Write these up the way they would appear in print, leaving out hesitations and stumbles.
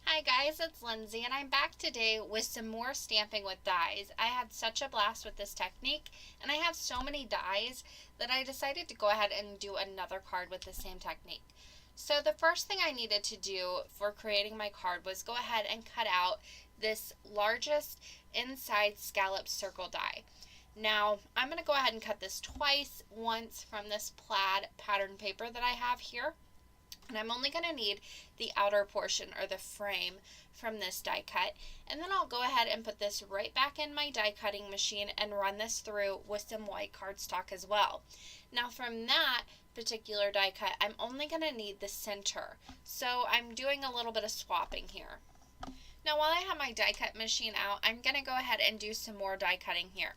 Hi guys, it's Lindsay and I'm back today with some more stamping with dies. I had such a blast with this technique and I have so many dies that I decided to go ahead and do another card with the same technique. So the first thing I needed to do for creating my card was go ahead and cut out this largest inside scallop circle die. Now I'm going to go ahead and cut this twice, once from this plaid pattern paper that I have here. And I'm only going to need the outer portion or the frame from this die cut. And then I'll go ahead and put this right back in my die cutting machine and run this through with some white cardstock as well. Now from that particular die cut, I'm only going to need the center. So I'm doing a little bit of swapping here. Now while I have my die cut machine out, I'm going to go ahead and do some more die cutting here.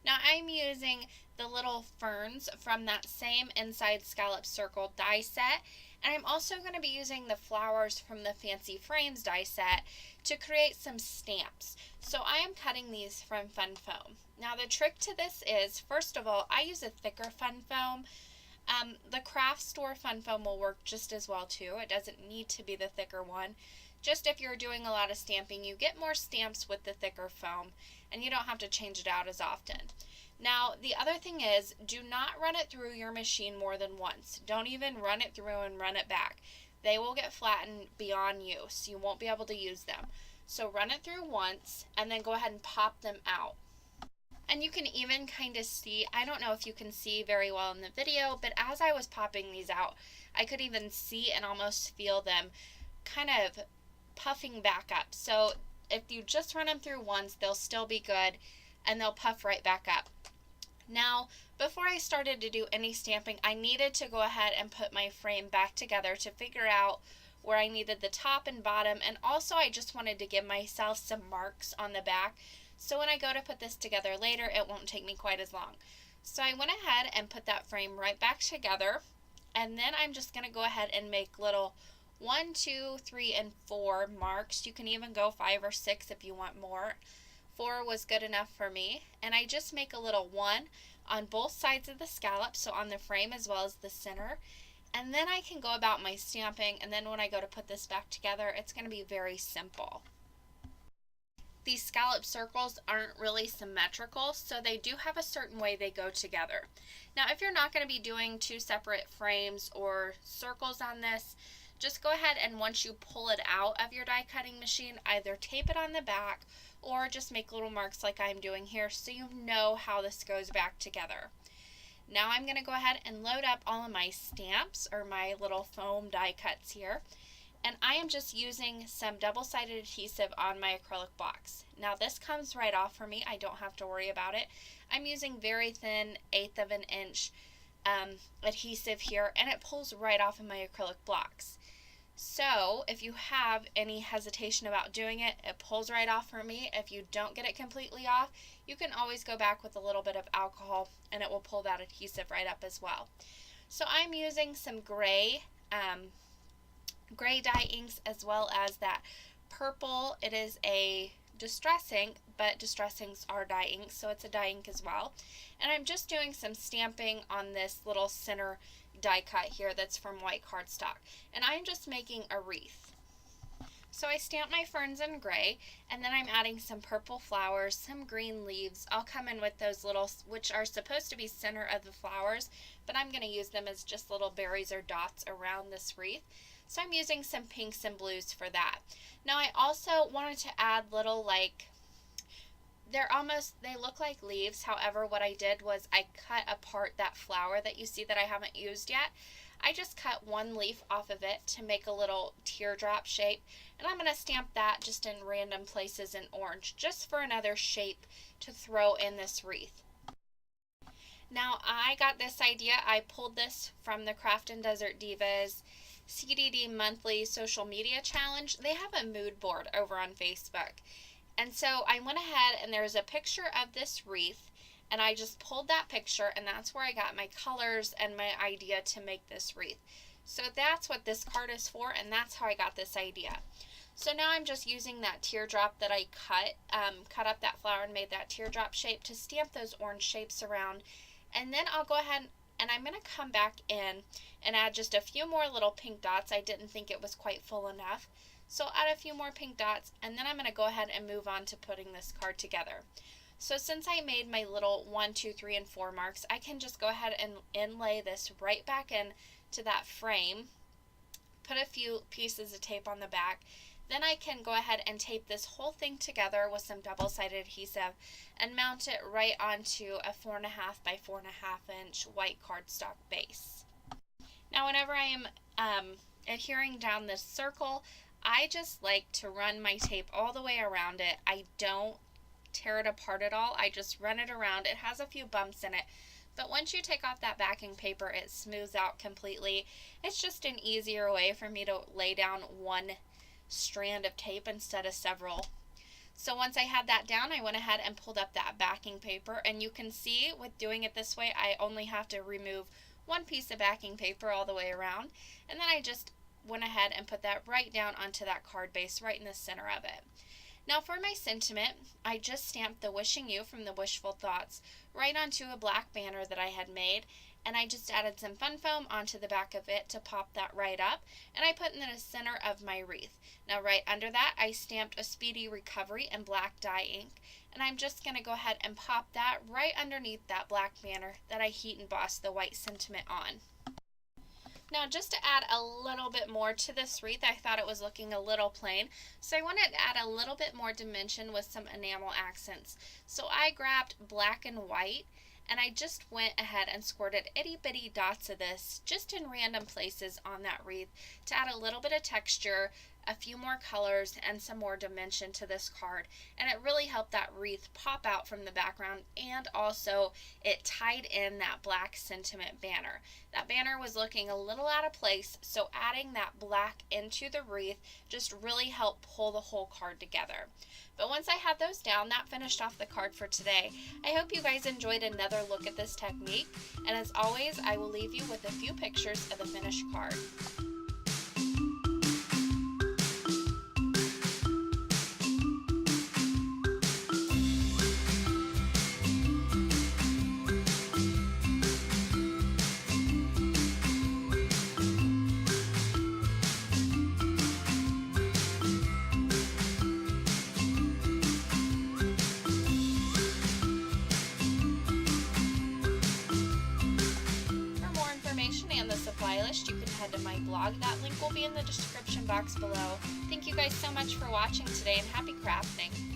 Now I'm using the little ferns from that same inside scallop circle die set, and I'm also going to be using the flowers from the Fancy Frames die set to create some stamps. So I am cutting these from fun foam. Now the trick to this is, first of all, I use a thicker fun foam. The craft store fun foam will work just as well too. It doesn't need to be the thicker one. Just if you're doing a lot of stamping, you get more stamps with the thicker foam and you don't have to change it out as often. Now, the other thing is, do not run it through your machine more than once. Don't even run it through and run it back. They will get flattened beyond use. You won't be able to use them. So run it through once and then go ahead and pop them out. And you can even kind of see, I don't know if you can see very well in the video, but as I was popping these out, I could even see and almost feel them kind of puffing back up. So if you just run them through once, they'll still be good and they'll puff right back up. Now, before I started to do any stamping, I needed to go ahead and put my frame back together to figure out where I needed the top and bottom, and also I just wanted to give myself some marks on the back so when I go to put this together later it won't take me quite as long. So I went ahead and put that frame right back together, and then I'm just going to go ahead and make little 1, 2, 3, and 4 marks. You can even go 5 or 6 if you want more. 4 was good enough for me, and I just make a little 1 on both sides of the scallop, so on the frame as well as the center, and then I can go about my stamping, and then when I go to put this back together, it's going to be very simple. These scallop circles aren't really symmetrical, so they do have a certain way they go together. Now, if you're not going to be doing 2 separate frames or circles on this, just go ahead and once you pull it out of your die cutting machine, either tape it on the back or just make little marks like I'm doing here so you know how this goes back together. Now I'm going to go ahead and load up all of my stamps or my little foam die cuts here. And I am just using some double-sided adhesive on my acrylic blocks. Now this comes right off for me. I don't have to worry about it. I'm using very thin 1/8 of an inch adhesive here, and it pulls right off of my acrylic blocks. So if you have any hesitation about doing it, it pulls right off for me. If you don't get it completely off, you can always go back with a little bit of alcohol and it will pull that adhesive right up as well. So I'm using some gray dye inks as well as that purple. It is a distress ink, but distress inks are dye inks, so it's a dye ink as well. And I'm just doing some stamping on this little center die cut here that's from white cardstock, and I'm just making a wreath. So I stamp my ferns in gray, and then I'm adding some purple flowers, some green leaves. I'll come in with those little, which are supposed to be center of the flowers, but I'm going to use them as just little berries or dots around this wreath. So I'm using some pinks and blues for that. Now I also wanted to add little, like, they look like leaves. However, what I did was I cut apart that flower that you see that I haven't used yet. I just cut one leaf off of it to make a little teardrop shape, and I'm going to stamp that just in random places in orange, just for another shape to throw in this wreath. Now I got this idea, I pulled this from the Craft and Desert Divas CDD monthly social media challenge. They have a mood board over on Facebook. And so I went ahead and there's a picture of this wreath, and I just pulled that picture, and that's where I got my colors and my idea to make this wreath. So that's what this card is for, and that's how I got this idea. So now I'm just using that teardrop that I cut up that flower and made that teardrop shape to stamp those orange shapes around. And then I'll go ahead and I'm going to come back in and add just a few more little pink dots. I didn't think it was quite full enough. So I'll add a few more pink dots, and then I'm going to go ahead and move on to putting this card together. So since I made my little 1, 2, 3, and 4 marks, I can just go ahead and inlay this right back in to that frame, put a few pieces of tape on the back. Then I can go ahead and tape this whole thing together with some double-sided adhesive and mount it right onto a 4.5 by 4.5 inch white cardstock base. Now whenever I am adhering down this circle, I just like to run my tape all the way around it. I don't tear it apart at all. I just run it around. It has a few bumps in it, but once you take off that backing paper, it smooths out completely. It's just an easier way for me to lay down one strand of tape instead of several. So once I had that down, I went ahead and pulled up that backing paper, and you can see with doing it this way, I only have to remove one piece of backing paper all the way around, and then I just went ahead and put that right down onto that card base right in the center of it. Now for my sentiment, I just stamped the wishing you from the Wishful Thoughts right onto a black banner that I had made, and I just added some fun foam onto the back of it to pop that right up, and I put in the center of my wreath. Now right under that, I stamped a Speedy Recovery in black dye ink, and I'm just going to go ahead and pop that right underneath that black banner that I heat embossed the white sentiment on. Now just to add a little bit more to this wreath, I thought it was looking a little plain, so I wanted to add a little bit more dimension with some enamel accents. So I grabbed black and white, and I just went ahead and squirted itty bitty dots of this just in random places on that wreath to add a little bit of texture, a few more colors, and some more dimension to this card. And it really helped that wreath pop out from the background, and also it tied in that black sentiment banner. That banner was looking a little out of place, so adding that black into the wreath just really helped pull the whole card together. But once I had those down, that finished off the card for today. I hope you guys enjoyed another look at this technique, and as always, I will leave you with a few pictures of the finished card. And the supply list, you can head to my blog. That link will be in the description box below. Thank you guys so much for watching today, and happy crafting!